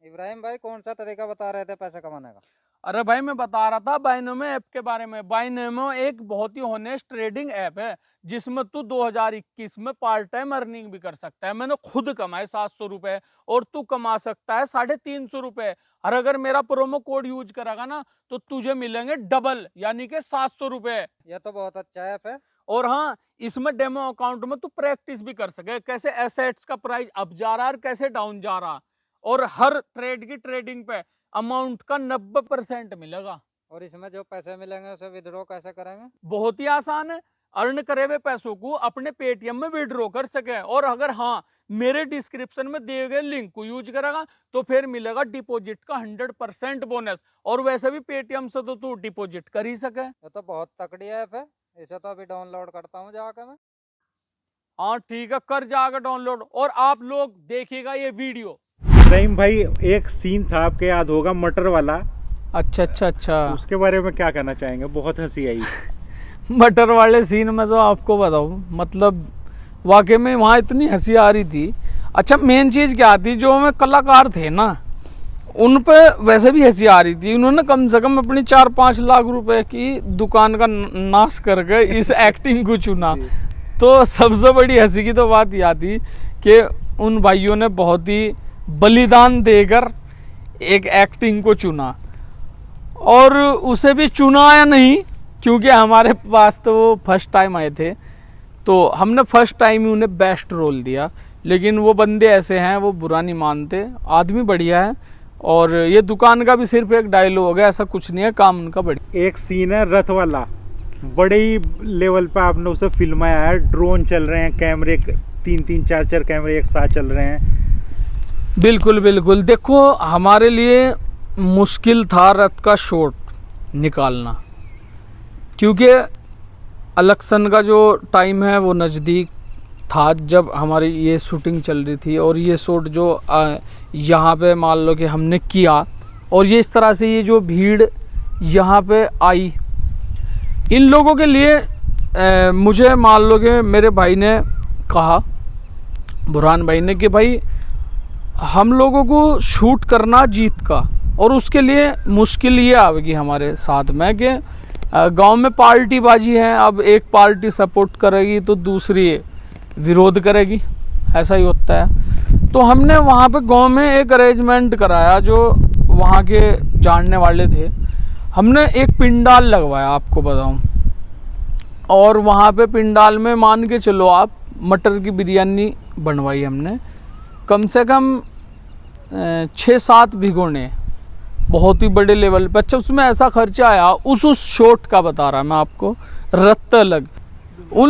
इब्राहिम भाई कौन सा तरीका बता रहे थे पैसे कमाने का? अरे भाई मैं बता रहा था बाइनोमो ऐप के बारे में। बाइनोमो एक बहुत ही ऑनेस्ट ट्रेडिंग ऐप है जिसमें तू 2021 में पार्ट टाइम अर्निंग भी कर सकता है। मैंने खुद कमाए 700 रुपए और तू कमा सकता है 350 रुपए। और अगर मेरा प्रोमो कोड यूज करेगा ना तो तुझे मिलेंगे डबल यानी कि 700 रुपए। यह तो बहुत अच्छा ऐप है। और हाँ, इसमें डेमो अकाउंट में तू प्रैक्टिस भी कर सके कैसे एसेट्स का प्राइस अप जा रहा है और कैसे डाउन जा रहा, और हर ट्रेड की ट्रेडिंग पे अमाउंट का 90% मिलेगा। और इसमें जो पैसे मिलेंगे उसे विड्रॉ कैसे करेंगे? बहुत ही आसान है। अर्न करे हुए पैसों को अपने पेटीएम में विड्रॉ कर सके। और अगर हाँ मेरे डिस्क्रिप्शन में दिए गए लिंक को यूज करेगा तो फिर मिलेगा डिपॉजिट का 100% बोनस। और वैसे भी पेटीएम से तो तू डिपॉजिट कर ही सके। ये तो बहुत तकड़ी ऐप है, इसे तो अभी डाउनलोड करता हूँ जाकर मैं। हाँ ठीक है, कर जाकर डाउनलोड। और आप लोग देखिएगा ये वीडियो। इब्राहिम भाई एक सीन था आपके याद होगा मटर वाला, अच्छा उसके बारे में क्या कहना चाहेंगे? बहुत हंसी आई। मटर वाले सीन में तो आपको बताऊं, मतलब वाकई में वहाँ इतनी हंसी आ रही थी। अच्छा मेन चीज़ क्या थी, जो हमें कलाकार थे ना उन पे वैसे भी हंसी आ रही थी। उन्होंने कम से कम अपनी 4-5 लाख रुपए की दुकान का नाश करके इस एक्टिंग को चुना। तो सबसे बड़ी हंसी की तो बात यह थी कि उन भाइयों ने बहुत ही बलिदान देकर एक एक्टिंग को चुना। और उसे भी चुना या नहीं, क्योंकि हमारे पास तो वो फर्स्ट टाइम आए थे तो हमने फर्स्ट टाइम ही उन्हें बेस्ट रोल दिया। लेकिन वो बंदे ऐसे हैं, वो बुरा नहीं मानते, आदमी बढ़िया है। और ये दुकान का भी सिर्फ एक डायलॉग है, ऐसा कुछ नहीं है, काम उनका बढ़िया। एक सीन है रथ वाला, बड़े ही लेवल पे आपने उसे फिल्माया है। ड्रोन चल रहे हैं, कैमरे 3-3 4-4 कैमरे एक साथ चल रहे हैं। बिल्कुल बिल्कुल। देखो हमारे लिए मुश्किल था रथ का शॉट निकालना, क्योंकि इलेक्शन का जो टाइम है वो नज़दीक था जब हमारी ये शूटिंग चल रही थी। और ये शॉट जो यहाँ पे मान लो कि हमने किया, और ये इस तरह से ये जो भीड़ यहाँ पे आई, इन लोगों के लिए मुझे मान लो कि मेरे भाई ने कहा, बुरहान भाई ने, कि भाई हम लोगों को शूट करना जीत का, और उसके लिए मुश्किल ये आएगी हमारे साथ में कि गांव में पार्टीबाजी है। अब एक पार्टी सपोर्ट करेगी तो दूसरी विरोध करेगी, ऐसा ही होता है। तो हमने वहाँ पे गांव में एक अरेंजमेंट कराया, जो वहाँ के जानने वाले थे। हमने एक पिंडाल लगवाया, आपको बताऊं। और वहाँ पे पिंडाल में मान के चलो आप मटर की बिरयानी बनवाई हमने, कम से कम 6-7 भिगोने, बहुत ही बड़े लेवल पे। अच्छा उसमें ऐसा खर्चा आया, उस शॉट का बता रहा मैं आपको, रत्त अलग। उन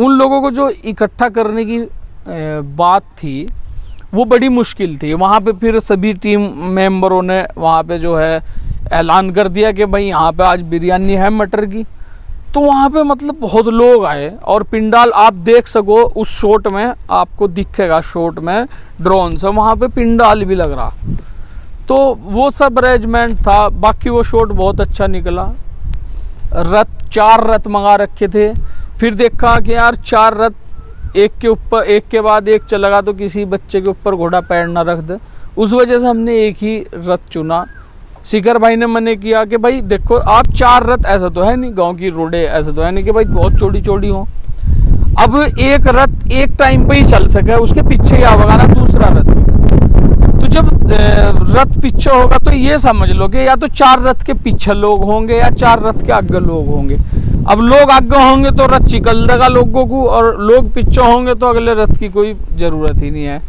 लोगों को जो इकट्ठा करने की बात थी वो बड़ी मुश्किल थी। वहाँ पे फिर सभी टीम मेंबरों ने वहाँ पे जो है ऐलान कर दिया कि भाई यहाँ पे आज बिरयानी है मटर की। तो वहाँ पे मतलब बहुत लोग आए, और पिंडाल आप देख सको उस शॉट में, आपको दिखेगा शॉट में ड्रोन से, वहाँ पे पिंडाल भी लग रहा। तो वो सब अरेंजमेंट था। बाकी वो शॉट बहुत अच्छा निकला। 4 रथ मंगा रखे थे, फिर देखा कि यार 4 रथ एक के ऊपर एक के बाद एक चलेगा तो किसी बच्चे के ऊपर घोड़ा पैर ना रख दे। उस वजह से हमने एक ही रथ चुना। शिखर भाई ने मने किया कि भाई देखो आप 4 रथ, ऐसा तो है नहीं, गांव की रोडें ऐसा तो है नहीं कि भाई बहुत चौड़ी चौड़ी हो। अब एक रथ एक टाइम पे ही चल सके, उसके पीछे ही आवेगा ना दूसरा रथ। तो जब रथ पीछे होगा तो ये समझ लो कि या तो 4 रथ के पीछे लोग होंगे या 4 रथ के आगे लोग होंगे। अब लोग आगे होंगे तो रथ चिकल देगा लोगों को, और लोग पीछे होंगे तो अगले रथ की कोई ज़रूरत ही नहीं है।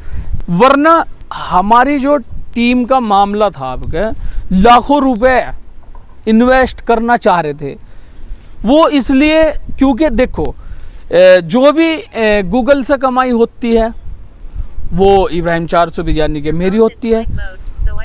वरना हमारी जो टीम का मामला था, आपके लाखों रुपए इन्वेस्ट करना चाह रहे थे वो, इसलिए क्योंकि देखो जो भी गूगल से कमाई होती है वो इब्राहिम 400 बिरयानी के मेरी होती है।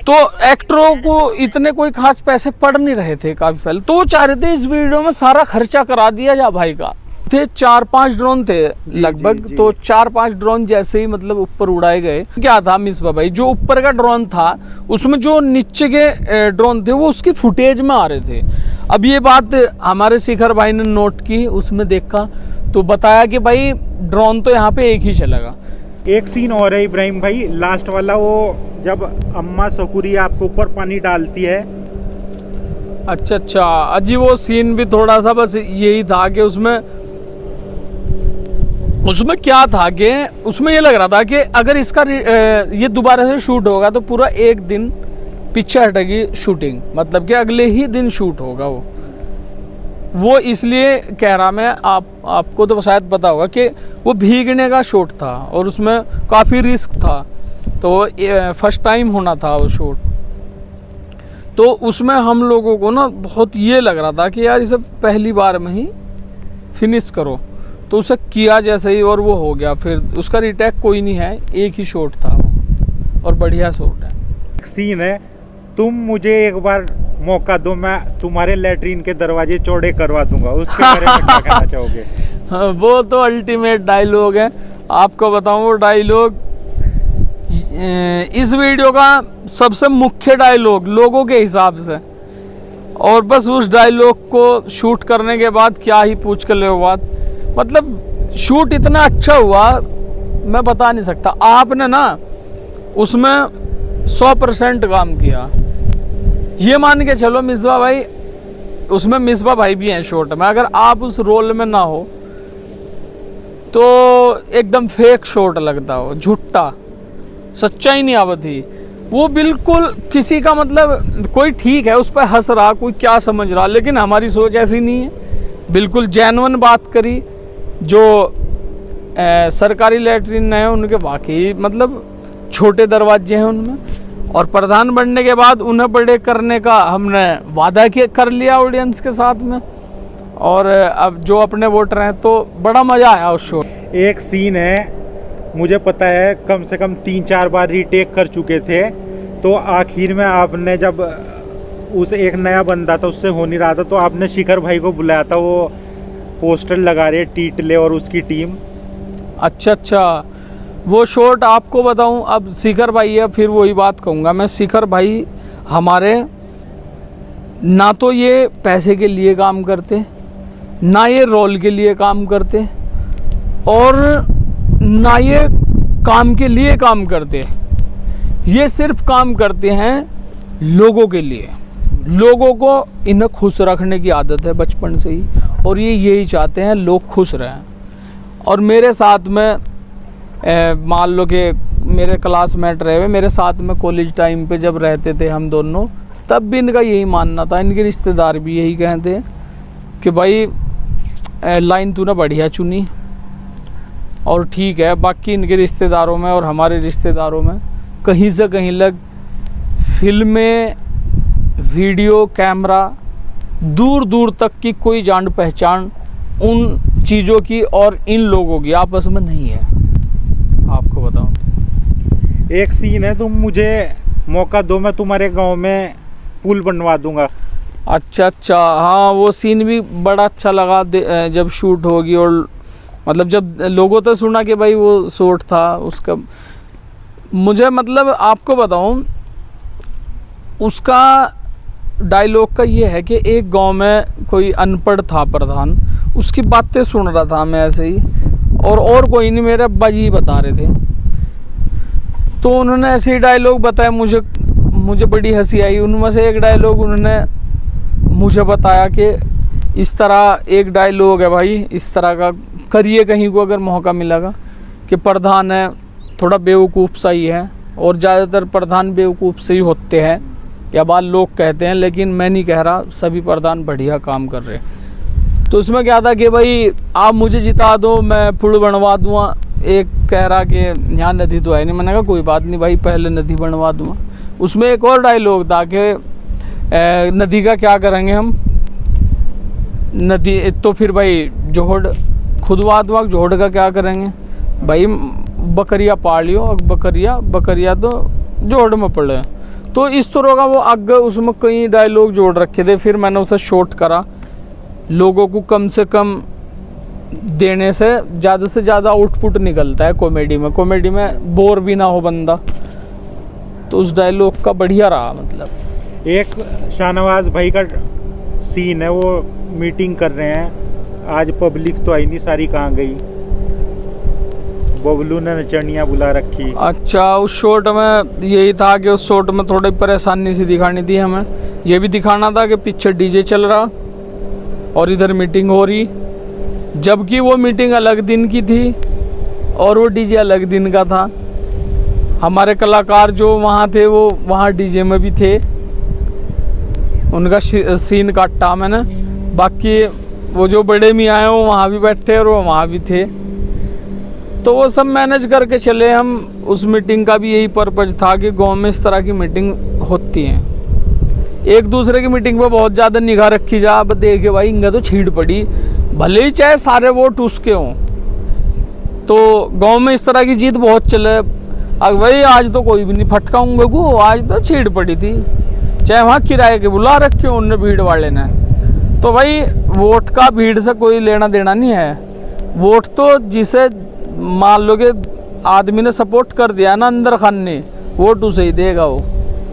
तो एक्टरों को इतने कोई खास पैसे पड़ नहीं रहे थे काफ़ी पहले, तो वो चाह रहे थे इस वीडियो में सारा खर्चा करा दिया जा भाई का। थे 4-5 ड्रोन थे लगभग। तो 4-5 ड्रोन जैसे ही मतलब ऊपर उड़ाए गए, क्या था मिसबा भाई, जो ऊपर का ड्रोन था उसमें जो नीचे के ड्रोन थे वो उसकी फुटेज में आ रहे थे। अब ये बात हमारे शिखर भाई ने नोट की, उसमें देखा तो बताया कि भाई ड्रोन तो यहाँ पे एक ही चलेगा। एक सीन और है इब्राहिम भाई, लास्ट वाला, वो जब अम्मा सकुरी आपके ऊपर पानी डालती है। अच्छा अच्छा अजी वो सीन भी थोड़ा सा बस यही था कि उसमें क्या था कि उसमें ये लग रहा था कि अगर इसका ये दोबारा से शूट होगा तो पूरा एक दिन पीछे हटेगी शूटिंग, मतलब कि अगले ही दिन शूट होगा वो इसलिए कह रहा मैं आपको तो शायद पता होगा कि वो भीगने का शूट था और उसमें काफ़ी रिस्क था, तो फर्स्ट टाइम होना था वो शूट। तो उसमें हम लोगों को ना बहुत ये लग रहा था कि यार इसे पहली बार में ही फिनिश करो, तो उसे किया जैसे ही और वो हो गया। फिर उसका रिटेक कोई नहीं है, एक ही शॉट था वो और बढ़िया शॉट है। सीन है, तुम मुझे एक बार मौका दो, मैं तुम्हारे लैट्रीन के दरवाजे चौड़े करवा दूंगा, उसके बारे में क्या कहना चाहोगे? हाँ, वो तो अल्टीमेट डायलॉग है। आपको बताऊं वो डायलॉग इस वीडियो का सबसे मुख्य डायलॉग लोगों के हिसाब से, और बस उस डायलॉग को शूट करने के बाद क्या ही पूछ कर ले बात, मतलब शूट इतना अच्छा हुआ मैं बता नहीं सकता। आपने ना उसमें 100% काम किया, ये मान के चलो मिसबा भाई, उसमें मिसबा भाई भी हैं शॉट में, अगर आप उस रोल में ना हो तो एकदम फेक शॉट लगता हो, झूठा, सच्चाई नहीं आवती। वो बिल्कुल किसी का मतलब कोई ठीक है उस पर हंस रहा, कोई क्या समझ रहा, लेकिन हमारी सोच ऐसी नहीं है। बिल्कुल जेन्युइन बात करी। जो सरकारी लैट्रिन है उनके वाकई मतलब छोटे दरवाजे हैं उनमें, और प्रधान बनने के बाद उन्हें बड़े करने का हमने वादा कर लिया ऑडियंस के साथ में, और अब जो अपने वोटर हैं तो बड़ा मज़ा आया उस शो। एक सीन है, मुझे पता है कम से कम 3-4 बार रीटेक कर चुके थे, तो आखिर में आपने जब उस एक नया बंदा था उससे हो नहीं रहा था, तो आपने शिखर भाई को बुलाया था, वो पोस्टर लगा रहे टीटले और उसकी टीम। अच्छा अच्छा, वो शॉट आपको बताऊं, अब शिखर भाई है, फिर वही बात कहूँगा मैं, शिखर भाई हमारे ना तो ये पैसे के लिए काम करते, ना ये रोल के लिए काम करते, और ना ये काम के लिए काम करते, ये सिर्फ काम करते हैं लोगों के लिए। लोगों को इन्हें खुश रखने की आदत है बचपन से ही, और ये यही चाहते हैं लोग खुश रहें। और मेरे साथ में मान लो कि मेरे क्लासमेट रहे हुए, मेरे साथ में कॉलेज टाइम पे जब रहते थे हम दोनों, तब भी इनका यही मानना था, इनके रिश्तेदार भी यही कहते कि भाई लाइन तूने बढ़िया चुनी, और ठीक है। बाकी इनके रिश्तेदारों में और हमारे रिश्तेदारों में कहीं से कहीं लग फिल्में, वीडियो, कैमरा, दूर दूर तक की कोई जान पहचान उन चीज़ों की और इन लोगों की आपस में नहीं है। आपको बताऊं, एक सीन है, तुम मुझे मौका दो, मैं तुम्हारे गांव में पुल बनवा दूंगा। अच्छा अच्छा, हाँ वो सीन भी बड़ा अच्छा लगा जब शूट होगी, और मतलब जब लोगों तो सुना कि भाई वो शॉट था उसका, मुझे मतलब आपको बताऊं उसका डायलॉग का ये है कि एक गांव में कोई अनपढ़ था प्रधान, उसकी बातें सुन रहा था मैं ऐसे ही, और कोई नहीं, मेरे अब्बा जी बता रहे थे, तो उन्होंने ऐसे ही डायलॉग बताया, मुझे बड़ी हंसी आई। उनमें से एक डायलॉग उन्होंने मुझे बताया कि इस तरह एक डायलॉग है भाई, इस तरह का करिए कहीं को अगर मौका मिलेगा, कि प्रधान है थोड़ा बेवकूफ़ सा ही है, और ज़्यादातर प्रधान बेवकूफ़ से ही होते हैं, या बात लोग कहते हैं, लेकिन मैं नहीं कह रहा, सभी प्रधान बढ़िया काम कर रहे हैं। तो उसमें क्या था कि भाई आप मुझे जिता दो, मैं पुल बनवा दूँगा। एक कह रहा कि यहाँ नदी तो है नहीं, मैंने कहा कोई बात नहीं भाई, पहले नदी बनवा दूँगा। उसमें एक और डायलॉग था कि नदी का क्या करेंगे हम, नदी तो फिर भाई जोहड़ खुदवा दूँगा, जोहड़ का क्या करेंगे भाई, बकरिया पाल लियो, बकरिया तो जोहड़ में पड़े। तो इस तरह का वो आगे उसमें कई डायलॉग जोड़ रखे थे। फिर मैंने उसे शॉर्ट करा, लोगों को कम से कम देने से ज़्यादा आउटपुट निकलता है कॉमेडी में बोर भी ना हो बंदा, तो उस डायलॉग का बढ़िया रहा। मतलब एक शाहनवाज भाई का सीन है, वो मीटिंग कर रहे हैं, आज पब्लिक तो आई नहीं, सारी कहाँ गई? बबलू ने नचनिया बुला रखी। अच्छा, उस शॉट में यही था कि उस शॉट में थोड़ी परेशानी सी दिखानी थी हमें। ये भी दिखाना था कि पीछे डीजे चल रहा और इधर मीटिंग हो रही, जबकि वो मीटिंग अलग दिन की थी और वो डीजे अलग दिन का था। हमारे कलाकार जो वहाँ थे वो वहाँ डीजे में भी थे, उनका सीन काटा मैंने। बाकी वो जो बड़े मियाँ हैं वो वहाँ भी बैठे और वो वहाँ भी थे, तो वो सब मैनेज करके चले हम। उस मीटिंग का भी यही पर्पज था कि गांव में इस तरह की मीटिंग होती है। एक दूसरे की मीटिंग पे बहुत ज़्यादा निगाह रखी जा, अब देखे भाई इनका तो छीड़ पड़ी, भले ही चाहे सारे वोट उसके हों। तो गांव में इस तरह की जीत बहुत चले, अब भाई आज तो कोई भी नहीं फटकाऊंगा को, आज तो छीड़ पड़ी थी, चाहे वहाँ किराए के बुला रखे हो उनने भीड़ वाले ने। तो भाई वोट का भीड़ से कोई लेना देना नहीं है। वोट तो जिसे मान लो कि आदमी ने सपोर्ट कर दिया ना अंदर खान ने, वोट उसे ही देगा वो,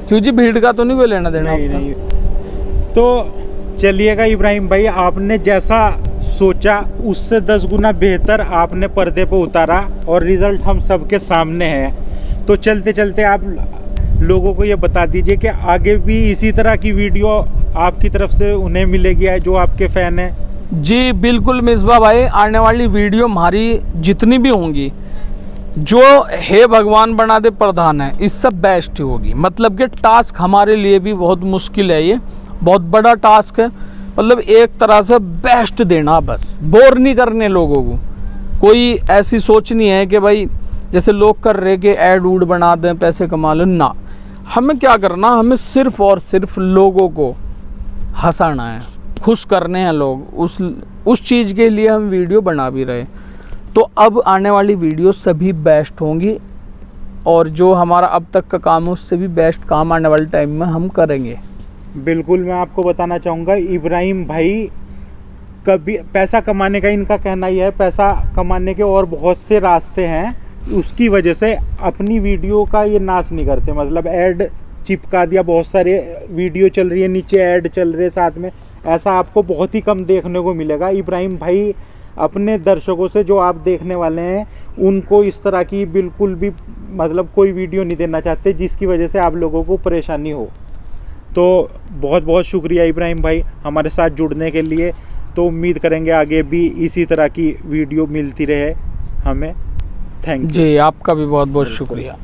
क्योंकि भीड़ का तो नहीं कोई लेना देना। नहीं। तो चलिएगा इब्राहिम भाई, आपने जैसा सोचा उससे 10 गुना बेहतर आपने पर्दे पे उतारा और रिजल्ट हम सबके सामने है। तो चलते चलते आप लोगों को ये बता दीजिए कि आगे भी इसी तरह की वीडियो आपकी तरफ से उन्हें मिलेगी जो आपके फैन हैं। जी बिल्कुल मिसबा भाई, आने वाली वीडियो हमारी जितनी भी होंगी, जो हे भगवान बना दे प्रधान है, इससे बेस्ट ही होगी। मतलब कि टास्क हमारे लिए भी बहुत मुश्किल है, ये बहुत बड़ा टास्क है। मतलब एक तरह से बेस्ट देना, बस बोर नहीं करने लोगों को। कोई ऐसी सोच नहीं है कि भाई जैसे लोग कर रहे कि ऐड उड बना दें पैसे कमा लें, ना। हमें क्या करना, हमें सिर्फ और सिर्फ लोगों को हंसाना है, खुश करने हैं लोग, उस चीज़ के लिए हम वीडियो बना भी रहे। तो अब आने वाली वीडियो सभी बेस्ट होंगी और जो हमारा अब तक का काम है उससे भी बेस्ट काम आने वाले टाइम में हम करेंगे। बिल्कुल, मैं आपको बताना चाहूँगा इब्राहिम भाई, कभी पैसा कमाने का इनका कहना ही है, पैसा कमाने के और बहुत से रास्ते हैं, उसकी वजह से अपनी वीडियो का ये नाश नहीं करते। मतलब ऐड चिपका दिया, बहुत सारे वीडियो चल रही है नीचे ऐड चल रहे साथ में, ऐसा आपको बहुत ही कम देखने को मिलेगा। इब्राहिम भाई अपने दर्शकों से, जो आप देखने वाले हैं, उनको इस तरह की बिल्कुल भी मतलब कोई वीडियो नहीं देना चाहते जिसकी वजह से आप लोगों को परेशानी हो। तो बहुत बहुत शुक्रिया इब्राहिम भाई हमारे साथ जुड़ने के लिए। तो उम्मीद करेंगे आगे भी इसी तरह की वीडियो मिलती रहे हमें। थैंक यू जी, आपका भी बहुत बहुत शुक्रिया।